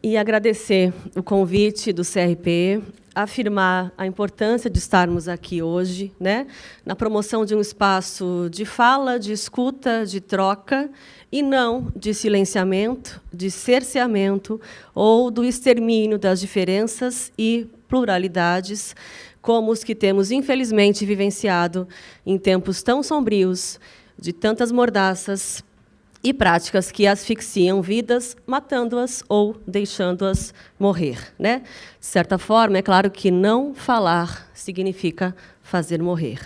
e agradecer o convite do CRP, afirmar a importância de estarmos aqui hoje, né, na promoção de um espaço de fala, de escuta, de troca, e não de silenciamento, de cerceamento ou do extermínio das diferenças e pluralidades, como os que temos, infelizmente, vivenciado em tempos tão sombrios, de tantas mordaças e práticas que asfixiam vidas, matando-as ou deixando-as morrer, né? De certa forma, é claro que não falar significa fazer morrer.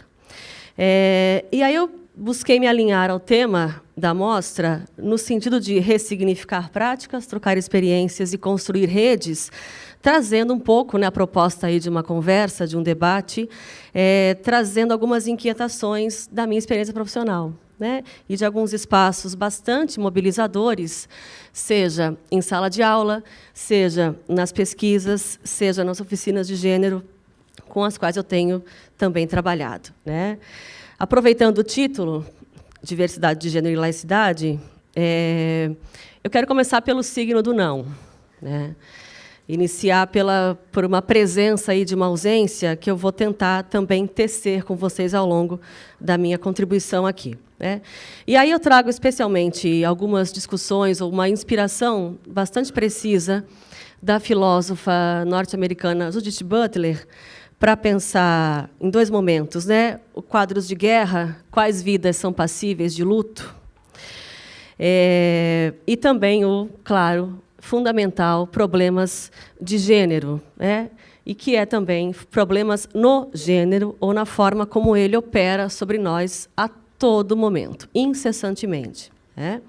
E aí eu busquei me alinhar ao tema da mostra no sentido de ressignificar práticas, trocar experiências e construir redes, trazendo um pouco, né, a proposta aí de uma conversa, de um debate, trazendo algumas inquietações da minha experiência profissional, né, e de alguns espaços bastante mobilizadores, seja em sala de aula, seja nas pesquisas, seja nas oficinas de gênero, com as quais eu tenho também trabalhado, né. Aproveitando o título, Diversidade de Gênero e Laicidade, eu quero começar pelo signo do não, né. Iniciar por uma presença aí de uma ausência que eu vou tentar também tecer com vocês ao longo da minha contribuição aqui, né? E aí eu trago especialmente algumas discussões ou uma inspiração bastante precisa da filósofa norte-americana Judith Butler para pensar em dois momentos, né? Quadros de guerra, quais vidas são passíveis de luto, e também claro, fundamental, problemas de gênero, né? E que é também problemas no gênero ou na forma como ele opera sobre nós a todo momento, incessantemente, né?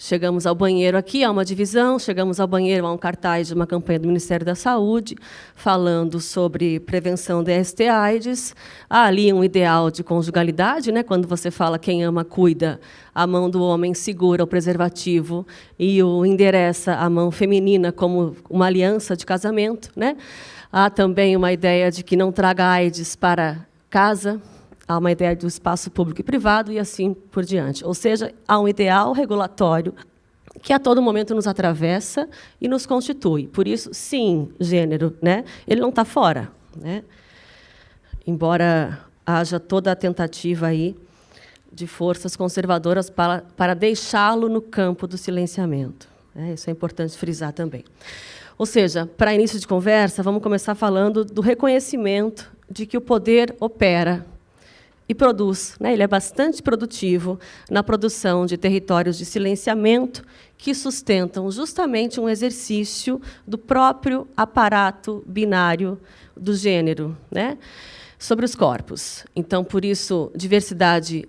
Chegamos ao banheiro aqui, há uma divisão, chegamos ao banheiro, há um cartaz de uma campanha do Ministério da Saúde, falando sobre prevenção de ST/AIDS. Há ali um ideal de conjugalidade, né? Quando você fala quem ama, cuida, a mão do homem segura o preservativo e o endereça a mão feminina como uma aliança de casamento, né? Há também uma ideia de que não traga AIDS para casa, há uma ideia do espaço público e privado, e assim por diante. Ou seja, há um ideal regulatório que a todo momento nos atravessa e nos constitui. Por isso, sim, gênero, né? Ele não está fora, né? Embora haja toda a tentativa aí de forças conservadoras para deixá-lo no campo do silenciamento, né? Isso é importante frisar também. Ou seja, para início de conversa, vamos começar falando do reconhecimento de que o poder opera e produz, né? Ele é bastante produtivo na produção de territórios de silenciamento que sustentam justamente um exercício do próprio aparato binário do gênero, né? Sobre os corpos. Então, por isso, diversidade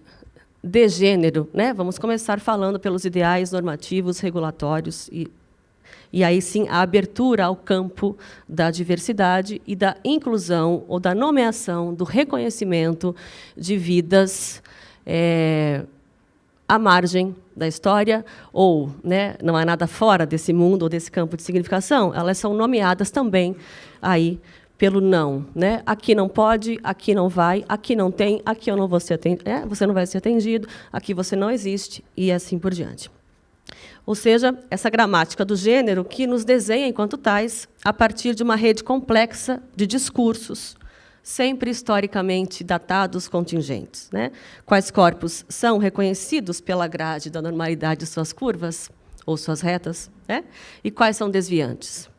de gênero, né? Vamos começar falando pelos ideais normativos, regulatórios e aí sim a abertura ao campo da diversidade e da inclusão ou da nomeação, do reconhecimento de vidas à margem da história, ou, né, não há nada fora desse mundo ou desse campo de significação, elas são nomeadas também aí pelo não, né? Aqui não pode, aqui não vai, aqui não tem, aqui eu não vou ser atendido, você não vai ser atendido, aqui você não existe, e assim por diante. Ou seja, essa gramática do gênero que nos desenha, enquanto tais, a partir de uma rede complexa de discursos, sempre historicamente datados, contingentes, né? Quais corpos são reconhecidos pela grade da normalidade de suas curvas, ou suas retas, né? E quais são desviantes?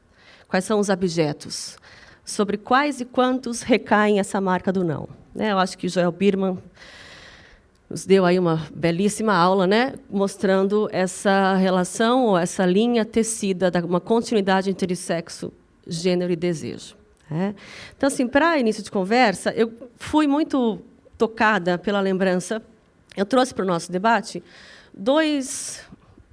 Quais são os abjetos? Sobre quais e quantos recaem essa marca do não, né? Eu acho que Joel Birman nos deu aí uma belíssima aula, né, mostrando essa relação ou essa linha tecida de uma continuidade entre sexo, gênero e desejo, né? Então, assim, para início de conversa, eu fui muito tocada pela lembrança. Eu trouxe para o nosso debate dois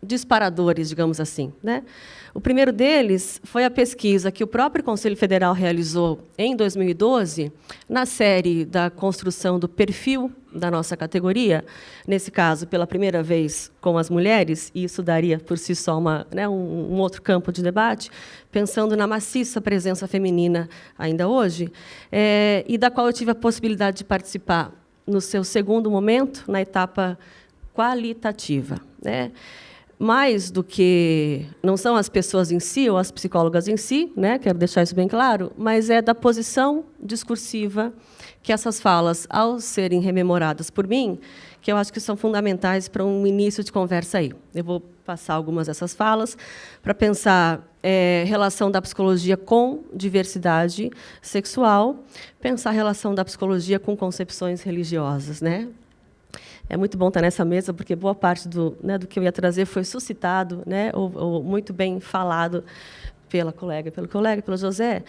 disparadores, digamos assim, né? O primeiro deles foi a pesquisa que o próprio Conselho Federal realizou em 2012, na série da construção do perfil da nossa categoria, nesse caso, pela primeira vez com as mulheres, e isso daria por si só um outro campo de debate, pensando na maciça presença feminina ainda hoje, e da qual eu tive a possibilidade de participar no seu segundo momento, na etapa qualitativa, né? mais do que... Não são as pessoas em si, ou as psicólogas em si, né, quero deixar isso bem claro, mas é da posição discursiva que essas falas, ao serem rememoradas por mim, que eu acho que são fundamentais para um início de conversa aí. Eu vou passar algumas dessas falas para pensar relação da psicologia com diversidade sexual, pensar a relação da psicologia com concepções religiosas, né? É muito bom estar nessa mesa, porque boa parte do que eu ia trazer foi suscitado, né, ou muito bem falado pelo José.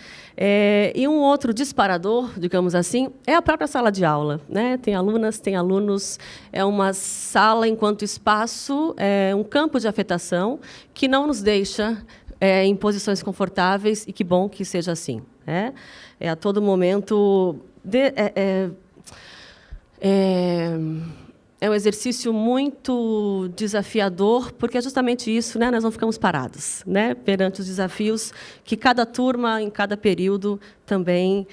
E um outro disparador, digamos assim, é a própria sala de aula, né? Tem alunas, tem alunos, é uma sala enquanto espaço, um campo de afetação que não nos deixa em posições confortáveis, e que bom que seja assim, né? A todo momento... É um exercício muito desafiador, porque é justamente isso, né? Nós não ficamos parados, né, perante os desafios que cada turma, em cada período, também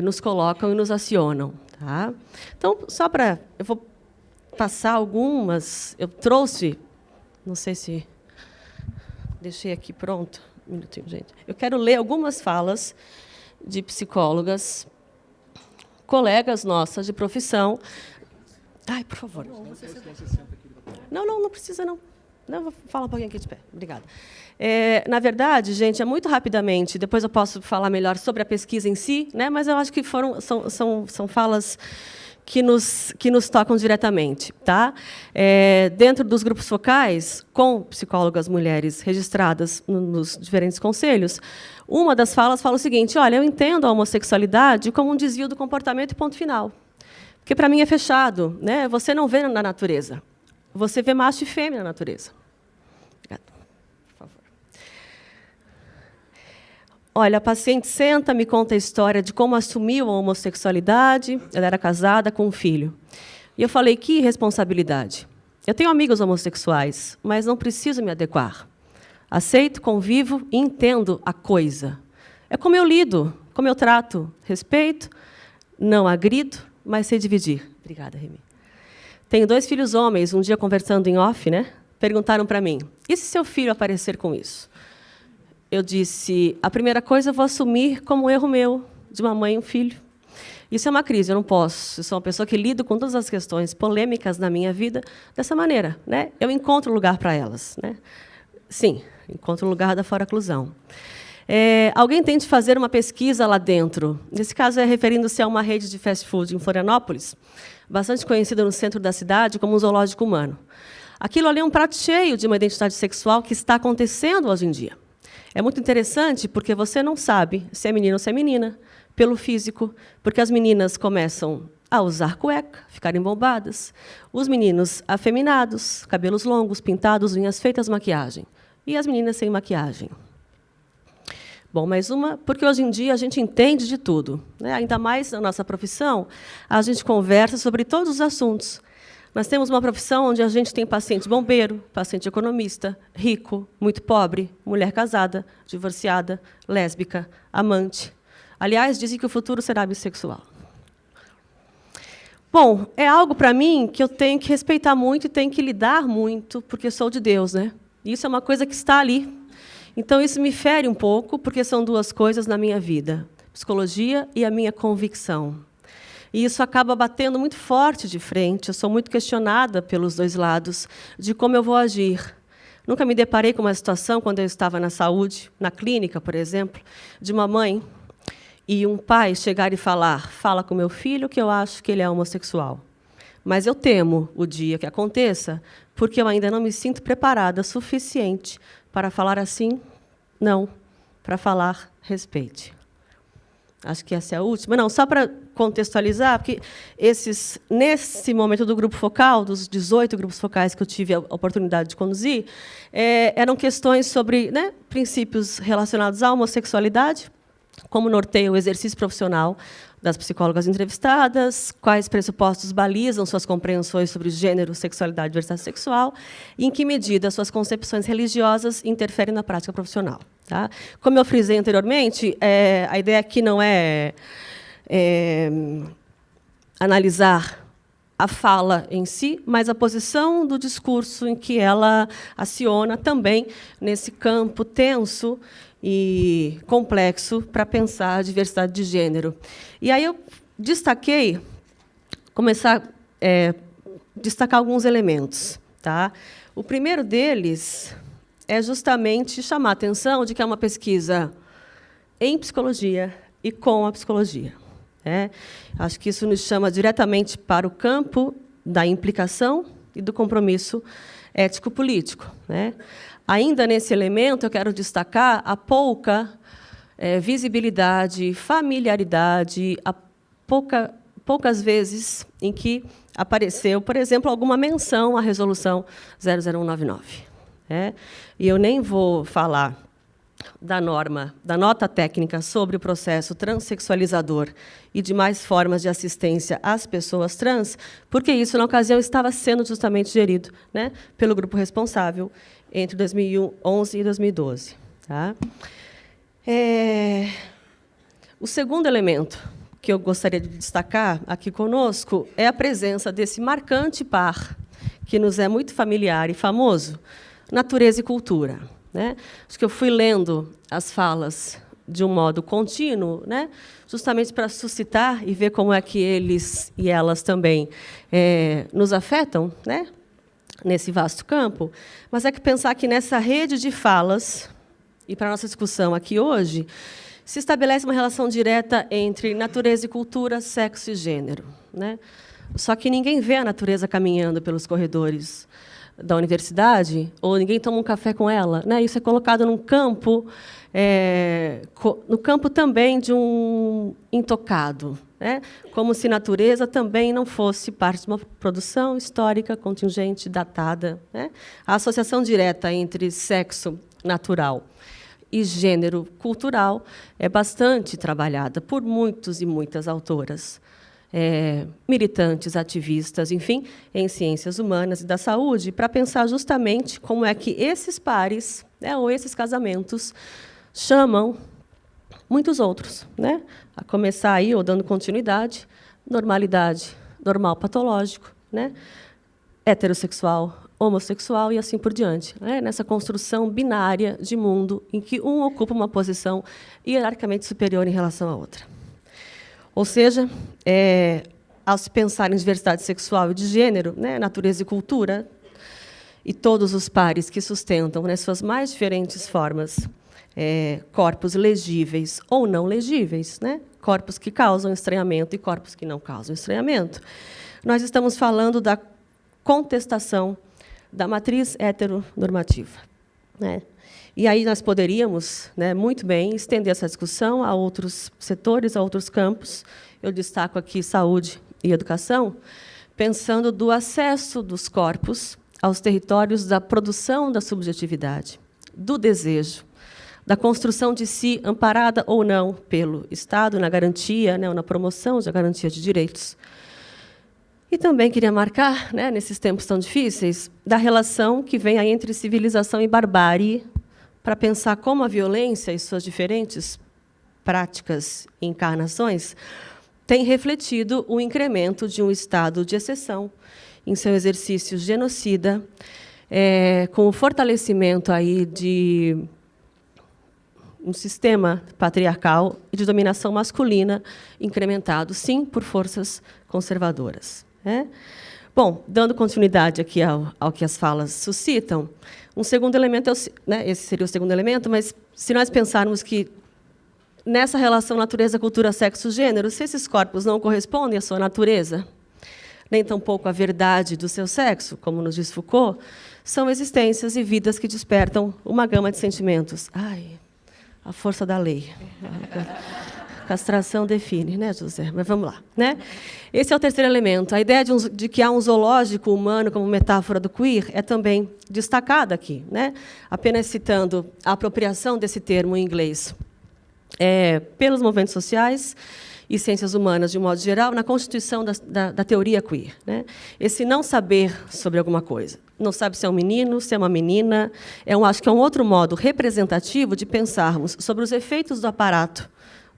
nos colocam e nos acionam. Tá? Então, eu vou passar algumas... Eu trouxe... Não sei se... Deixei aqui pronto. Um minutinho, gente. Eu quero ler algumas falas de psicólogas, colegas nossas de profissão. Ai, por favor. Não precisa, não. Não, vou falar um pouquinho aqui de pé. Obrigada. Na verdade, gente, muito rapidamente, depois eu posso falar melhor sobre a pesquisa em si, né, mas eu acho que são falas que nos tocam diretamente. Tá? Dentro dos grupos focais, com psicólogas mulheres registradas nos diferentes conselhos, uma das falas fala o seguinte: olha, eu entendo a homossexualidade como um desvio do comportamento e ponto final. Porque, para mim, é fechado, né? Você não vê na natureza. Você vê macho e fêmea na natureza. Obrigada. Por favor. Olha, a paciente senta, me conta a história de como assumiu a homossexualidade. Ela era casada com um filho. E eu falei, que irresponsabilidade. Eu tenho amigos homossexuais, mas não preciso me adequar. Aceito, convivo e entendo a coisa. É como eu lido, como eu trato. Respeito, não agrido, mas sei dividir. Obrigada, Remy. Tenho 2 filhos homens. Um dia, conversando em off, né, perguntaram para mim, e se seu filho aparecer com isso? Eu disse, a primeira coisa eu vou assumir como um erro meu, de uma mãe e um filho. Isso é uma crise, eu não posso. Eu sou uma pessoa que lido com todas as questões polêmicas na minha vida dessa maneira, né? Eu encontro lugar para elas, né? Sim, encontro lugar da fora-clusão. Alguém tente fazer uma pesquisa lá dentro. Nesse caso, referindo-se a uma rede de fast food em Florianópolis, bastante conhecida no centro da cidade como um zoológico humano. Aquilo ali é um prato cheio de uma identidade sexual que está acontecendo hoje em dia. É muito interessante porque você não sabe se é menino ou se é menina, pelo físico, porque as meninas começam a usar cueca, ficarem bombadas, os meninos afeminados, cabelos longos, pintados, unhas feitas, maquiagem, e as meninas sem maquiagem. Bom, mais uma, porque hoje em dia a gente entende de tudo, né? Ainda mais na nossa profissão, a gente conversa sobre todos os assuntos. Nós temos uma profissão onde a gente tem paciente bombeiro, paciente economista, rico, muito pobre, mulher casada, divorciada, lésbica, amante. Aliás, dizem que o futuro será bissexual. Bom, é algo para mim que eu tenho que respeitar muito e tenho que lidar muito, porque sou de Deus, né? Isso é uma coisa que está ali. Então, isso me fere um pouco, porque são 2 coisas na minha vida, psicologia e a minha convicção. E isso acaba batendo muito forte de frente. Eu sou muito questionada pelos 2 lados de como eu vou agir. Nunca me deparei com uma situação, quando eu estava na saúde, na clínica, por exemplo, de uma mãe e um pai chegar e falar, fala com meu filho que eu acho que ele é homossexual. Mas eu temo o dia que aconteça, porque eu ainda não me sinto preparada suficiente para falar assim, não, para falar respeite. Acho que essa é a última. Não, só para contextualizar, porque nesse momento do grupo focal, dos 18 grupos focais que eu tive a oportunidade de conduzir, eram questões sobre, né, princípios relacionados à homossexualidade, como norteia o exercício profissional das psicólogas entrevistadas, quais pressupostos balizam suas compreensões sobre gênero, sexualidade e diversidade sexual, e em que medida suas concepções religiosas interferem na prática profissional. Tá? Como eu frisei anteriormente, a ideia aqui não é analisar a fala em si, mas a posição do discurso em que ela aciona também nesse campo tenso e complexo para pensar a diversidade de gênero. E aí eu destaquei, destacar alguns elementos. Tá? O primeiro deles é justamente chamar a atenção de que é uma pesquisa em psicologia e com a psicologia. Acho que isso nos chama diretamente para o campo da implicação e do compromisso ético-político. Ainda nesse elemento, eu quero destacar a pouca visibilidade, familiaridade, a poucas vezes em que apareceu, por exemplo, alguma menção à Resolução 00199. E eu nem vou falar da nota técnica sobre o processo transexualizador e demais formas de assistência às pessoas trans, porque isso, na ocasião, estava sendo justamente gerido, pelo grupo responsável entre 2011 e 2012. Tá? O segundo elemento que eu gostaria de destacar aqui conosco é a presença desse marcante par, que nos é muito familiar e famoso, natureza e cultura. Acho que eu fui lendo as falas de um modo contínuo, justamente para suscitar e ver como é que eles e elas também nos afetam, nesse vasto campo. Mas é que pensar que nessa rede de falas, e para a nossa discussão aqui hoje, se estabelece uma relação direta entre natureza e cultura, sexo e gênero. Só que ninguém vê a natureza caminhando pelos corredores da universidade, ou ninguém toma um café com ela. Isso é colocado num campo, no campo também de um intocado, como se natureza também não fosse parte de uma produção histórica, contingente, datada. A associação direta entre sexo natural e gênero cultural é bastante trabalhada por muitos e muitas autoras, militantes, ativistas, enfim, em ciências humanas e da saúde, para pensar justamente como é que esses pares, ou esses casamentos, chamam muitos outros, a começar aí, ou dando continuidade, normalidade, normal patológico, heterossexual, homossexual e assim por diante, nessa construção binária de mundo em que um ocupa uma posição hierarquicamente superior em relação à outra. Ou seja, ao se pensar em diversidade sexual e de gênero, natureza e cultura, e todos os pares que sustentam, nas suas mais diferentes formas, corpos legíveis ou não legíveis, corpos que causam estranhamento e corpos que não causam estranhamento, nós estamos falando da contestação da matriz heteronormativa. E aí nós poderíamos, muito bem, estender essa discussão a outros setores, a outros campos. Eu destaco aqui saúde e educação, pensando do acesso dos corpos aos territórios da produção da subjetividade, do desejo, da construção de si, amparada ou não pelo Estado, na garantia, ou na promoção da garantia de direitos. E também queria marcar, nesses tempos tão difíceis, da relação que vem aí entre civilização e barbárie, para pensar como a violência e suas diferentes práticas e encarnações têm refletido o incremento de um estado de exceção em seu exercício genocida, com o fortalecimento aí de um sistema patriarcal e de dominação masculina incrementado, sim, por forças conservadoras. Bom, dando continuidade aqui ao que as falas suscitam, um segundo elemento, esse seria o segundo elemento, mas se nós pensarmos que nessa relação natureza, cultura, sexo, gênero, se esses corpos não correspondem à sua natureza, nem tampouco à verdade do seu sexo, como nos diz Foucault, são existências e vidas que despertam uma gama de sentimentos. Ai, a força da lei. Castração define, José? Mas vamos lá. Esse é o terceiro elemento. A ideia de que há um zoológico humano como metáfora do queer é também destacada aqui. Apenas citando a apropriação desse termo em inglês pelos movimentos sociais e ciências humanas, de um modo geral, na constituição da teoria queer. Esse não saber sobre alguma coisa. Não sabe se é um menino, se é uma menina. Acho que é um outro modo representativo de pensarmos sobre os efeitos do aparato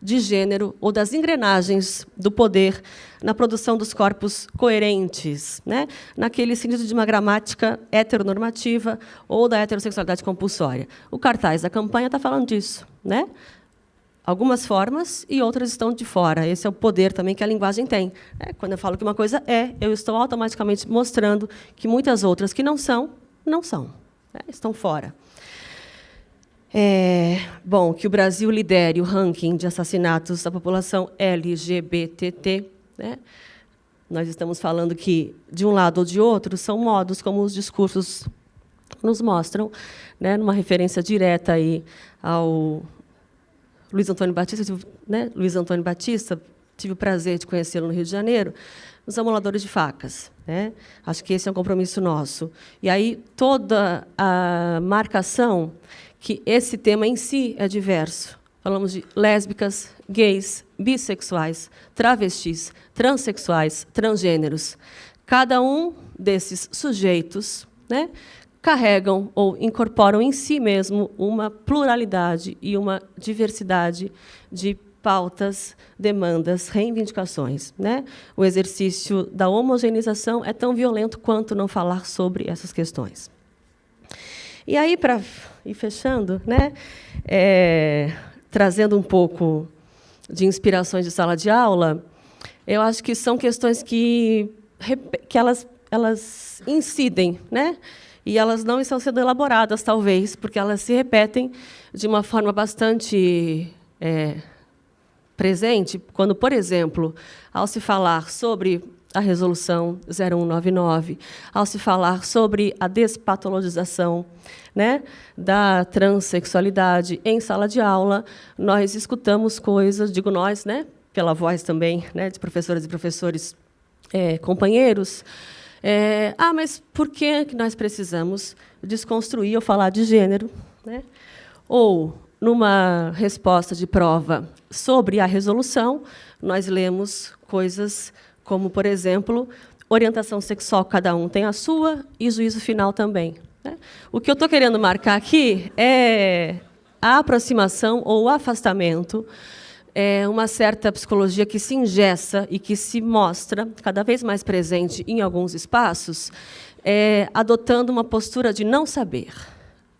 de gênero ou das engrenagens do poder na produção dos corpos coerentes, né? Naquele sentido de uma gramática heteronormativa ou da heterossexualidade compulsória. O cartaz da campanha está falando disso, né? Algumas formas e outras estão de fora. Esse é o poder também que a linguagem tem. Quando eu falo que uma coisa é, eu estou automaticamente mostrando que muitas outras que não são, não são, né? Estão fora. Bom, que o Brasil lidere o ranking de assassinatos da população LGBTT, né? Nós estamos falando que, de um lado ou de outro, são modos como os discursos nos mostram, né? Numa referência direta aí ao Luiz Antônio Batista, né? Luiz Antônio Batista, tive o prazer de conhecê-lo no Rio de Janeiro, os amoladores de facas, né? Acho que esse é um compromisso nosso. E aí toda a marcação que esse tema em si é diverso. Falamos de lésbicas, gays, bissexuais, travestis, transexuais, transgêneros. Cada um desses sujeitos, né, carregam ou incorporam em si mesmo uma pluralidade e uma diversidade de pautas, demandas, reivindicações, né? O exercício da homogeneização é tão violento quanto não falar sobre essas questões. E aí, para ir fechando, né, trazendo um pouco de inspirações de sala de aula, eu acho que são questões que elas incidem, né? E elas não estão sendo elaboradas, talvez, porque elas se repetem de uma forma bastante presente, quando, por exemplo, ao se falar sobre a Resolução 0199, ao se falar sobre a despatologização, né, da transexualidade em sala de aula, nós escutamos coisas, digo nós, né, pela voz também, né, de professoras e professores companheiros, mas por que nós precisamos desconstruir ou falar de gênero, né? Ou, numa resposta de prova sobre a resolução, nós lemos coisas como, por exemplo, orientação sexual, cada um tem a sua, e juízo final também, né? O que eu estou querendo marcar aqui é a aproximação ou o afastamento, uma certa psicologia que se engessa e que se mostra cada vez mais presente em alguns espaços, adotando uma postura de não saber.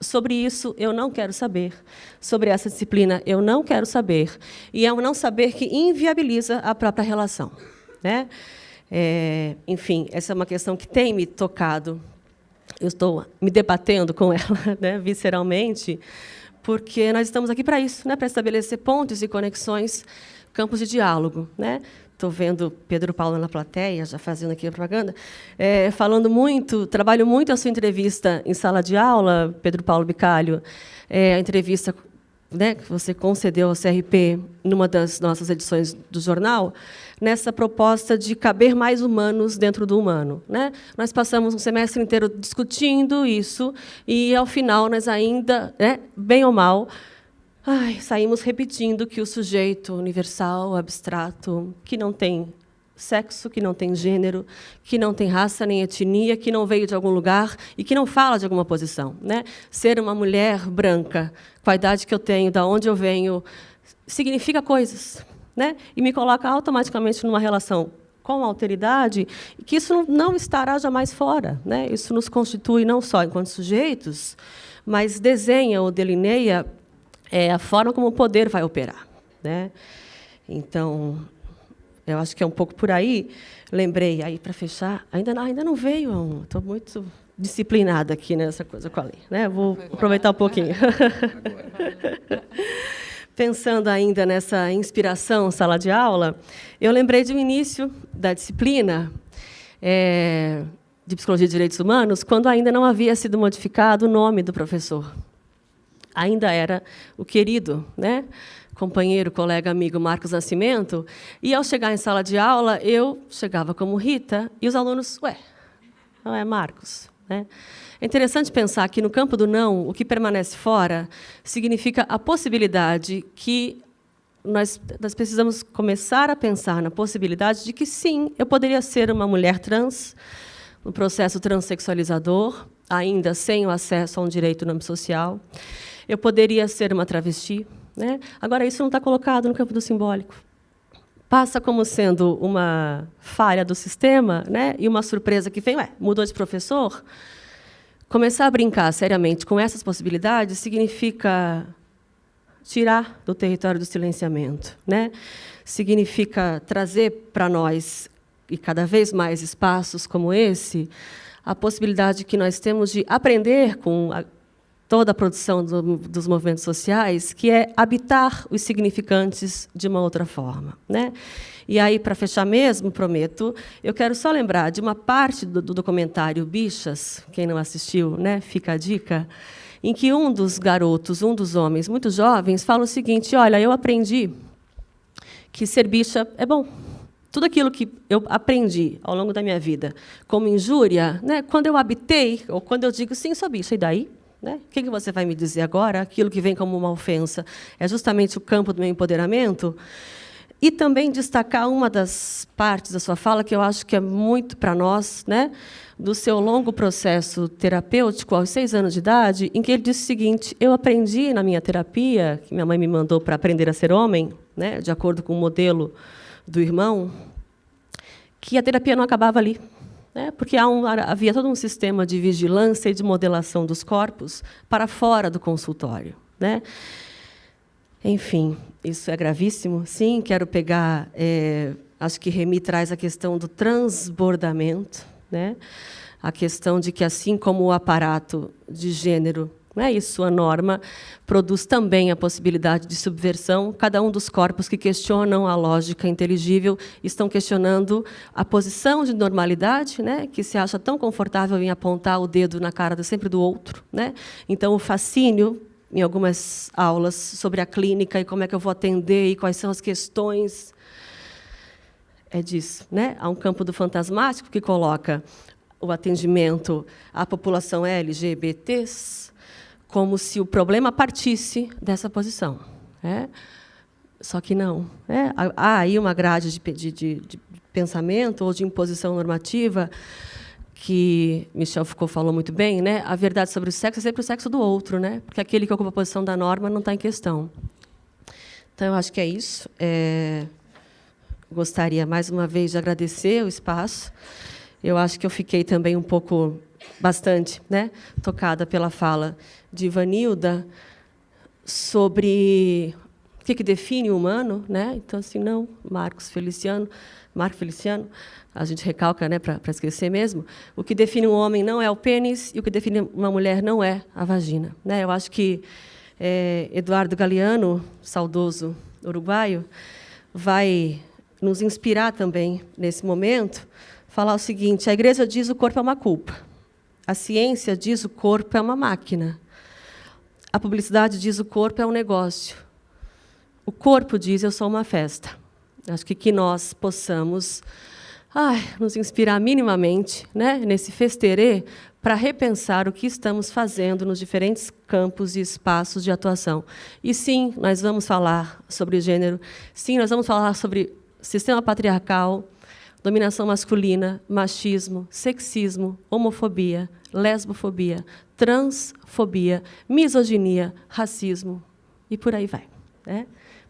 Sobre isso, eu não quero saber. Sobre essa disciplina, eu não quero saber. E é um não saber que inviabiliza a própria relação, né? Enfim, essa é uma questão que tem me tocado. Eu estou me debatendo com ela, né, visceralmente, porque nós estamos aqui para isso, né, para estabelecer pontes e conexões, campos de diálogo, né? Estou vendo Pedro Paulo na plateia, já fazendo aqui a propaganda, falando muito, trabalho muito a sua entrevista em sala de aula, Pedro Paulo Bicalho, a entrevista, né, que você concedeu ao CRP numa das nossas edições do jornal, nessa proposta de caber mais humanos dentro do humano, né? Nós passamos um semestre inteiro discutindo isso e, ao final, nós ainda, né, bem ou mal, saímos repetindo que o sujeito universal, abstrato, que não tem sexo, que não tem gênero, que não tem raça nem etnia, que não veio de algum lugar e que não fala de alguma posição, né? Ser uma mulher branca, com a idade que eu tenho, da onde eu venho, significa coisas, né? E me coloca automaticamente numa relação com a alteridade, que isso não estará jamais fora, né? Isso nos constitui não só enquanto sujeitos, mas desenha ou delineia a forma como o poder vai operar, né? Então, eu acho que é um pouco por aí. Lembrei, aí, para fechar, ainda não veio, estou muito disciplinada aqui nessa coisa com a lei, né? Vou aproveitar um pouquinho. Pensando ainda nessa inspiração sala de aula, eu lembrei de um início da disciplina de Psicologia e Direitos Humanos, quando ainda não havia sido modificado o nome do professor. Ainda era o querido, né, companheiro, colega, amigo Marcos Nascimento, e, ao chegar em sala de aula, eu chegava como Rita, e os alunos, não é Marcos, né? É interessante pensar que, no campo do não, o que permanece fora significa a possibilidade que nós precisamos começar a pensar na possibilidade de que, sim, eu poderia ser uma mulher trans, no processo transexualizador, ainda sem o acesso a um direito no âmbito social. Eu poderia ser uma travesti, né? Agora, isso não está colocado no campo do simbólico. Passa como sendo uma falha do sistema, né? E uma surpresa que vem, mudou de professor. Começar a brincar seriamente com essas possibilidades significa tirar do território do silenciamento, né? Significa trazer para nós, e cada vez mais espaços como esse, a possibilidade que nós temos de aprender com toda a produção dos movimentos sociais, que é habitar os significantes de uma outra forma, né? E aí, para fechar mesmo, prometo, eu quero só lembrar de uma parte do documentário Bichas, quem não assistiu, né, fica a dica, em que um dos garotos, um dos homens muito jovens, fala o seguinte: olha, eu aprendi que ser bicha é bom. Tudo aquilo que eu aprendi ao longo da minha vida como injúria, né, quando eu habitei, ou quando eu digo, sim, sou bicha, e daí? Né? O que você vai me dizer agora? Aquilo que vem como uma ofensa é justamente o campo do meu empoderamento. E também destacar uma das partes da sua fala, que eu acho que é muito para nós, né, do seu longo processo terapêutico, aos 6 anos de idade, em que ele disse o seguinte: eu aprendi na minha terapia, que minha mãe me mandou para aprender a ser homem, né, de acordo com o modelo do irmão, que a terapia não acabava ali, né, porque havia todo um sistema de vigilância e de modelação dos corpos para fora do consultório, né? Enfim, isso é gravíssimo. Sim, quero pegar... acho que Remy traz a questão do transbordamento, né? A questão de que, assim como o aparato de gênero, né, e sua norma, produz também a possibilidade de subversão, cada um dos corpos que questionam a lógica inteligível estão questionando a posição de normalidade, né, que se acha tão confortável em apontar o dedo na cara sempre do outro, né? Então, o fascínio, em algumas aulas sobre a clínica e como é que eu vou atender e quais são as questões, é disso, né? Há um campo do fantasmático que coloca o atendimento à população LGBTs como se o problema partisse dessa posição, né? Só que não. Há aí uma grade de pensamento ou de imposição normativa que Michel Foucault falou muito bem, né? A verdade sobre o sexo é sempre o sexo do outro, né? Porque aquele que ocupa a posição da norma não está em questão. Então, eu acho que é isso. Gostaria, mais uma vez, de agradecer o espaço. Eu acho que eu fiquei também um pouco, bastante, né, tocada pela fala de Ivanilda sobre o que define o humano, né? Então, assim, não, Marco Feliciano, a gente recalca, né, para esquecer mesmo. O que define um homem não é o pênis e o que define uma mulher não é a vagina, né? Eu acho que Eduardo Galeano, saudoso uruguaio, vai nos inspirar também nesse momento, falar o seguinte: a Igreja diz o corpo é uma culpa, a ciência diz o corpo é uma máquina, a publicidade diz o corpo é um negócio, o corpo diz eu sou uma festa. Acho que nós possamos nos inspirar minimamente, né, nesse festerê, para repensar o que estamos fazendo nos diferentes campos e espaços de atuação. E, sim, nós vamos falar sobre gênero, sim, nós vamos falar sobre sistema patriarcal, dominação masculina, machismo, sexismo, homofobia, lesbofobia, transfobia, misoginia, racismo, e por aí vai, né?